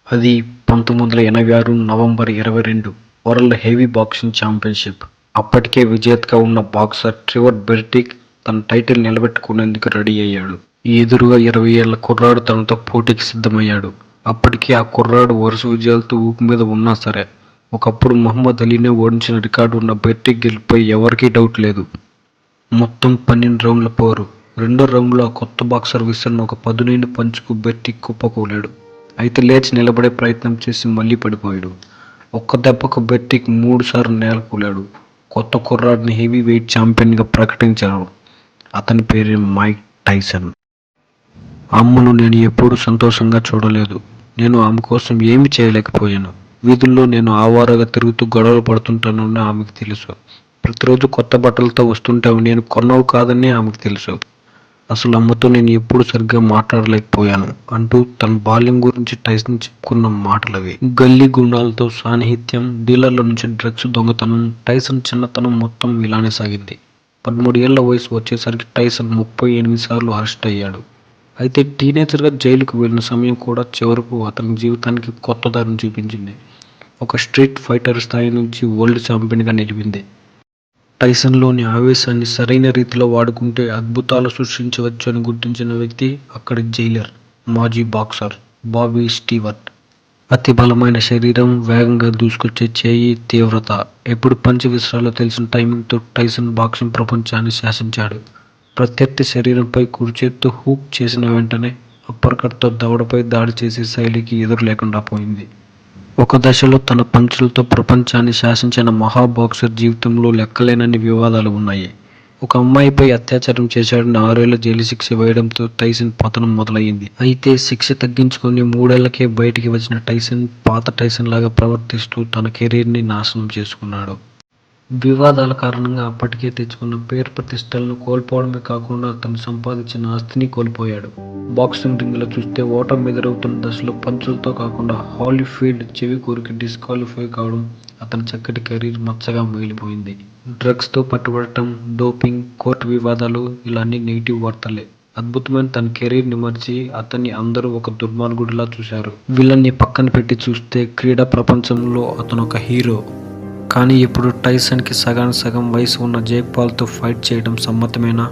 అది 1986 November 22 world heavy boxing championship. అప్పటికే విజేతగా ఉన్న బాక్సర్ ట్రెవర్ బెర్టిక్ తన టైటిల్ నిలబెట్టుకునేందుకు రెడీ అయ్యాడు. ఎదురుగా 20 ఏళ్ల కుర్రాడు తనతో పోటీకి సిద్ధమయ్యాడు. అప్పటికే ఆ కుర్రాడు వరుస విజయాలతో ఊపు మీద ఉన్నా సరే, ఒకప్పుడు మహమ్మద్ అలీనే ఓడించిన రికార్డు ఉన్న బెర్టిక్ గెలుపుపై ఎవరికీ డౌట్ లేదు. మొత్తం 12 రౌండ్ల పోరు. రెండో రౌండ్లో ఆ కొత్త బాక్సర్ విసిరిన ఒక పదునైన పంచుకు బెర్టిక్ కుప్పకూలాడు. అయితే లేచి నిలబడే ప్రయత్నం చేసి మళ్లీ పడిపోయాడు. ఒక్క దెబ్బకు బెర్టిక్ 3 సార్లు నేలకూలాడు. కొత్త కుర్రాడిని హెవీ వెయిట్ ఛాంపియన్గా ప్రకటించారు. అతని పేరే మైక్ టైసన్. అమ్మను నేను ఎప్పుడూ సంతోషంగా చూడలేదు. నేను ఆమె కోసం ఏమీ చేయలేకపోయాను. వీధుల్లో నేను ఆవారాగా తిరుగుతూ గొడవలు పడుతుంటానని ఆమెకు తెలుసు. ప్రతిరోజు కొత్త బట్టలతో వస్తుంటే అవి నేను కొన్నవి కాదని ఆమెకు తెలుసు. అసలు అమ్మతో నేను ఎప్పుడు సరిగ్గా మాట్లాడలేకపోయాను అంటూ తన బాల్యం గురించి టైసన్ చెప్పుకున్న మాటలవి. గల్లీ గుండాలతో సాన్నిహిత్యం, డీలర్ల నుంచి డ్రగ్స్ దొంగతనం, టైసన్ చిన్నతనం మొత్తం ఇలానే సాగింది. 13 ఏళ్ల వయసు వచ్చేసరికి టైసన్ 38 సార్లు అరెస్ట్ అయ్యాడు. అయితే టీనేజర్గా జైలుకు వెళ్ళిన సమయం కూడా చివరకు అతని జీవితానికి కొత్త దారిని చూపించింది. ఒక స్ట్రీట్ ఫైటర్ స్థాయి నుంచి వరల్డ్ ఛాంపియన్గా నిలిపింది. టైసన్లోని ఆవేశాన్ని సరైన రీతిలో వాడుకుంటే అద్భుతాలు సృష్టించవచ్చు అని గుర్తించిన వ్యక్తి అక్కడి జైలర్, మాజీ బాక్సర్ బాబీ స్టీవర్ట్. అతి బలమైన శరీరం, వేగంగా దూసుకొచ్చే చేయి, తీవ్రత, ఎప్పుడు పంచి విసరాలో తెలిసిన టైమింగ్తో టైసన్ బాక్సింగ్ ప్రపంచాన్ని శాసించాడు. ప్రత్యర్థి శరీరంపై కుడిచేత్తో హూక్ చేసిన వెంటనే అప్పర్ కట్తో దవడపై దాడి చేసే శైలికి ఎదురు లేకుండా పోయింది. ఒక దశలో తన పంచులతో ప్రపంచాన్ని శాసించిన మహాబాక్సర్ జీవితంలో లెక్కలేనన్ని వివాదాలు ఉన్నాయి. ఒక అమ్మాయిపై అత్యాచారం చేశాడని 6 ఏళ్ల జైలు శిక్ష వేయడంతో టైసన్ పతనం మొదలయ్యింది. అయితే శిక్ష తగ్గించుకొని 3 ఏళ్లకే బయటికి వచ్చిన టైసన్ పాత టైసన్ లాగా ప్రవర్తిస్తూ తన కెరీర్ని నాశనం చేసుకున్నాడు. వివాదాల కారణంగా అప్పటికే తెచ్చుకున్న పేరు ప్రతిష్టలను కోల్పోవడమే కాకుండా తను సంపాదించిన ఆస్తిని కోల్పోయాడు. బాక్సింగ్ రింగ్లో చూస్తే ఓటమి ఎదురవుతున్న దశలో పంచులతో కాకుండా హాలీఫీల్డ్ చెవి కొరికి డిస్క్వాలిఫై కావడం అతని చక్కటి కెరీర్ మచ్చగా మిగిలిపోయింది. డ్రగ్స్తో పట్టుబడటం, డోపింగ్, కోర్టు వివాదాలు ఇలా అన్ని నెగిటివ్ వార్తలే. అద్భుతమైన తన కెరీర్ని మరిచి అతన్ని అందరూ ఒక దుర్మార్గుడిలా చూశారు. విలన్ని పక్కన పెట్టి చూస్తే క్రీడా ప్రపంచంలో అతను ఒక హీరో. కానీ ఇప్పుడు టైసన్కి సగానికి సగం వయసు ఉన్న జేక్ పాల్తో ఫైట్ చేయడం సమ్మతమేనా?